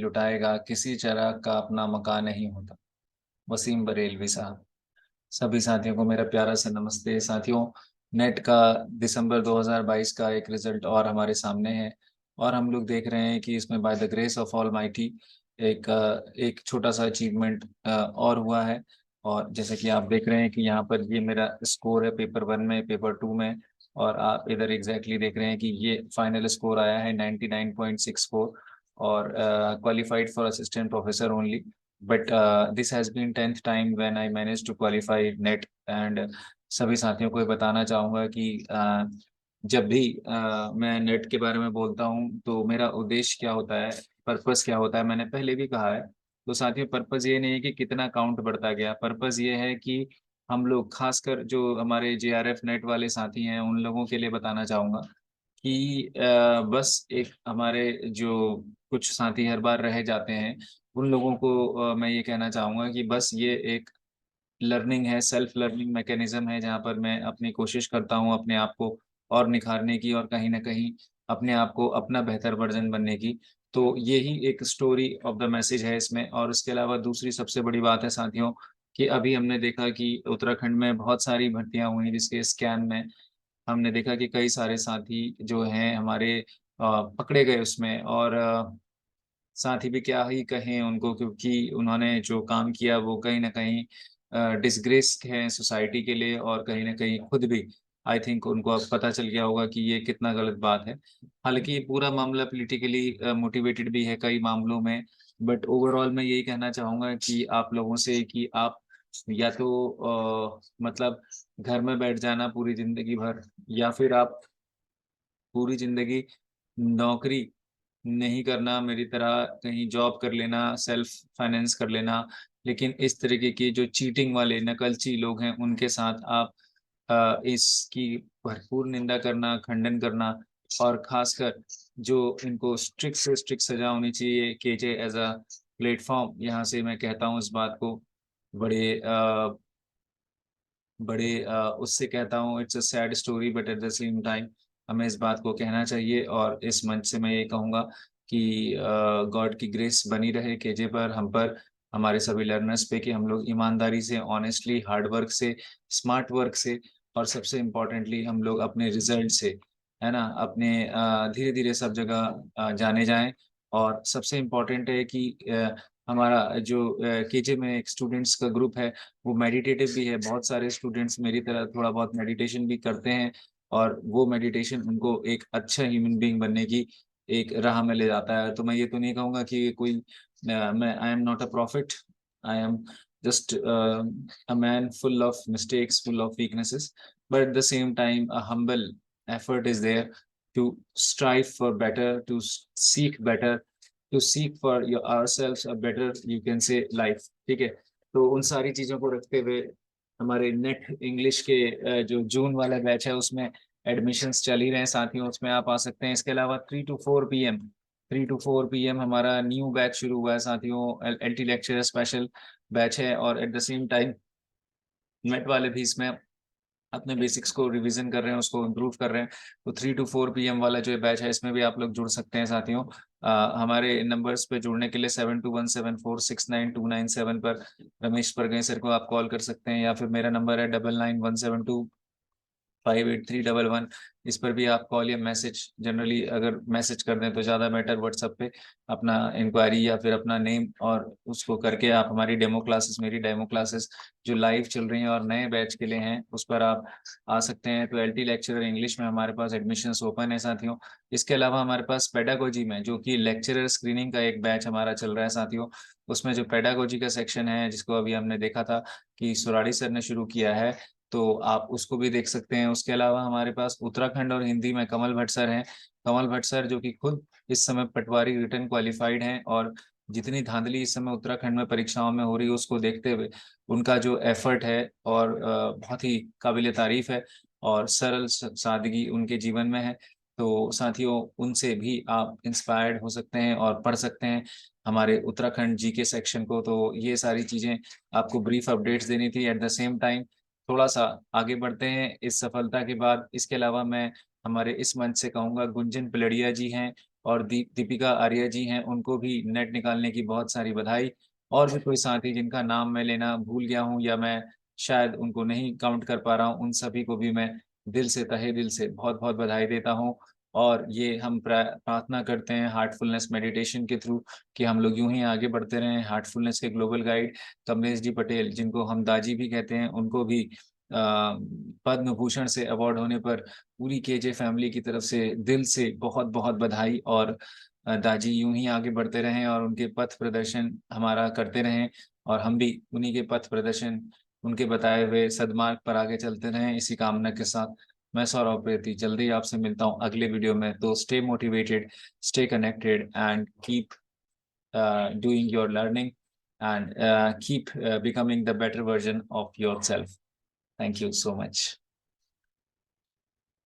लुटाएगा, किसी चिराग का अपना मकान नहीं होता। वसीम बरेलवी साहब। सभी साथियों को मेरा प्यारा सा नमस्ते। साथियों, नेट का दिसंबर 2022 का एक रिजल्ट और हमारे सामने है, और हम लोग देख रहे हैं कि इसमें by the grace of all mighty एक छोटा सा अचीवमेंट और हुआ है। और जैसे कि आप देख रहे हैं कि यहाँ पर ये मेरा स्कोर है पेपर 1 में, पेपर 2 में, और आप इधर एग्जैक्टली देख रहे हैं कि ये फाइनल स्कोर आया है 99.64, और qualified for assistant professor only. But this has been 10th time when I managed to qualify NET, and सभी साथियों को ये बताना चाहूँगा कि जब भी मैं नेट के बारे में बोलता हूँ तो मेरा उद्देश्य क्या होता है, पर्पस क्या होता है, मैंने पहले भी कहा है। तो साथियों, पर्पस ये नहीं है कि कितना काउंट बढ़ता गया, पर्पस ये है कि हम लोग, खासकर जो हमारे JRF नेट वाले साथी हैं, उन लोगों के लिए बताना चाहूँगा कि बस एक हमारे जो कुछ साथी हर बार रह जाते हैं, उन लोगों को मैं ये कहना चाहूँगा कि बस ये एक लर्निंग है, सेल्फ लर्निंग मैकेनिज्म है, जहाँ पर मैं अपनी कोशिश करता हूँ अपने आप को और निखारने की, और कहीं न कहीं अपने आप को अपना बेहतर वर्ज़न बनने की। तो यही एक स्टोरी ऑफ द मैसेज है इसमें। और इसके अलावा दूसरी सबसे बड़ी बात है साथियों, कि अभी हमने देखा कि उत्तराखंड में बहुत सारी भर्तियाँ हुई, जिसके स्कैम में हमने देखा कि कई सारे साथी जो हैं हमारे पकड़े गए उसमें। और साथ ही भी क्या ही कहें उनको, क्योंकि उन्होंने जो काम किया वो कहीं न कहीं डिसग्रेस है सोसाइटी के लिए, और कहीं न कहीं खुद भी आई थिंक उनको अब पता चल गया होगा कि ये कितना गलत बात है। हालाँकि ये पूरा मामला पॉलिटिकली मोटिवेटेड भी है कई मामलों में, बट ओवरऑल मैं यही कहना चाहूँगा कि आप लोगों से कि आप या तो मतलब घर में बैठ जाना पूरी ज़िंदगी भर, या फिर आप पूरी ज़िंदगी नौकरी नहीं करना, मेरी तरह कहीं जॉब कर लेना, सेल्फ फाइनेंस कर लेना। लेकिन इस तरीके के जो चीटिंग वाले नकलची लोग हैं, उनके साथ आप इसकी भरपूर निंदा करना, खंडन करना, और ख़ासकर जो इनको स्ट्रिक्ट से स्ट्रिक्ट सज़ा होनी चाहिए, केजे एज़ अ प्लेटफ़ॉर्म, यहाँ से मैं कहता हूँ इस बात को बड़े उससे कहता हूँ, it's a sad story, but at the same time हमें इस बात को कहना चाहिए। और इस मंच से मैं ये कहूँगा कि गॉड की ग्रेस बनी रहे केजे पर, हम पर, हमारे सभी लर्नर्स पे, कि हम लोग ईमानदारी से, ऑनेस्टली, हार्ड वर्क से, स्मार्ट वर्क से, और सबसे इम्पोर्टेंटली हम लोग अपने रिजल्ट से, है ना, अपने धीरे-धीरे सब जगह जाने जाएँ। और सबसे इम्पोर्टेंट है कि हमारा जो केजे में एक स्टूडेंट्स का ग्रुप है, वो मेडिटेटिव भी है। बहुत सारे स्टूडेंट्स मेरी तरह थोड़ा बहुत मेडिटेशन भी करते हैं, और वो मेडिटेशन उनको एक अच्छा ह्यूमन बीइंग बनने की एक राह में ले जाता है। तो मैं ये तो नहीं कहूँगा कि कोई मैं I am not a prophet, I am just a man full of mistakes, full of weaknesses, but at the same time a humble effort is there to strive for better, to seek better, to seek for your ourselves a better, you can say, life. ठीक है? तो उन सारी चीज़ों को रखते हुए हमारे नेट इंग्लिश के जो जून वाला बैच है उसमें एडमिशन्स चल ही रहे हैं साथियों, उसमें आप आ सकते हैं। इसके अलावा 3 टू 4 पीएम हमारा न्यू बैच शुरू हुआ है साथियों, एलटी लेक्चरर स्पेशल बैच है, और eight the same time net वाले भी इसमें अपने बेसिक्स को रिवीजन कर रहे हैं, उसको इम्प्रूव कर रहे हैं। तो 3 टू 4 पीएम वाला जो बैच है, इसमें भी आप लोग जुड़ सकते हैं साथियों। हमारे नंबर्स पे जुड़ने के लिए 7217469297 पर रमेश परगई सर को आप कॉल कर सकते हैं, या फिर मेरा नंबर है 9917258311। इस पर भी आप कॉल या मैसेज, जनरली अगर मैसेज कर दें तो ज़्यादा बेटर, व्हाट्सएप पे अपना इंक्वायरी या फिर अपना नेम और उसको करके आप हमारी डेमो क्लासेस, मेरी डेमो क्लासेस जो लाइव चल रही हैं और नए बैच के लिए हैं, उस पर आप आ सकते हैं। तो एलटी लेक्चरर इंग्लिश में हमारे पास एडमिशन्स ओपन है साथियों। इसके अलावा हमारे पास पेडागोजी में, जो कि लेक्चरर स्क्रीनिंग का एक बैच हमारा चल रहा है साथियों, उसमें जो पेडागोजी का सेक्शन है, जिसको अभी हमने देखा था कि सुराड़ी सर ने शुरू किया है, तो आप उसको भी देख सकते हैं। उसके अलावा हमारे पास उत्तराखंड और हिंदी में कमल भट्ट सर हैं। कमल भट्ट सर जो कि खुद इस समय पटवारी रिटर्न क्वालिफाइड हैं, और जितनी धांधली इस समय उत्तराखंड में परीक्षाओं में हो रही है, उसको देखते हुए उनका जो एफर्ट है और बहुत ही काबिल तारीफ है, और सरल सादगी उनके जीवन में है। तो साथियों, उनसे भी आप इंस्पायर्ड हो सकते हैं और पढ़ सकते हैं हमारे उत्तराखंड जीके सेक्शन को। तो ये सारी चीज़ें आपको ब्रीफ अपडेट्स देनी थी। एट द सेम टाइम थोड़ा-सा आगे बढ़ते हैं इस सफलता के बाद। इसके अलावा मैं हमारे इस मंच से कहूँगा, गुंजन पलड़िया जी हैं, और दीपिका आर्या जी हैं, उनको भी नेट निकालने की बहुत सारी बधाई। और भी कोई साथी जिनका नाम मैं लेना भूल गया हूँ या मैं शायद उनको नहीं काउंट कर पा रहा हूँ, उन सभी को भी मैं दिल से, तहे दिल से बहुत बहुत बधाई देता हूँ। और ये हम प्रार्थना करते हैं हार्टफुलनेस मेडिटेशन के थ्रू कि हम लोग यूं ही आगे बढ़ते रहें। हार्टफुलनेस के ग्लोबल गाइड कमलेश जी पटेल, जिनको हम दाजी भी कहते हैं, उनको भी पद्म भूषण से अवार्ड होने पर पूरी केजे फैमिली की तरफ से दिल से बहुत बहुत बधाई। और दाजी यूं ही आगे बढ़ते रहें और उनके पथ प्रदर्शन हमारा करते रहें, और हम भी उन्हीं के पथ प्रदर्शन, उनके बताए हुए सदमार्ग पर आगे चलते रहें, इसी कामना के साथ मैं सौरभ प्रेती जल्दी आपसे मिलता हूँ अगले वीडियो में। तो stay motivated, stay connected and keep doing your learning and keep becoming the better version of yourself. Thank you so much.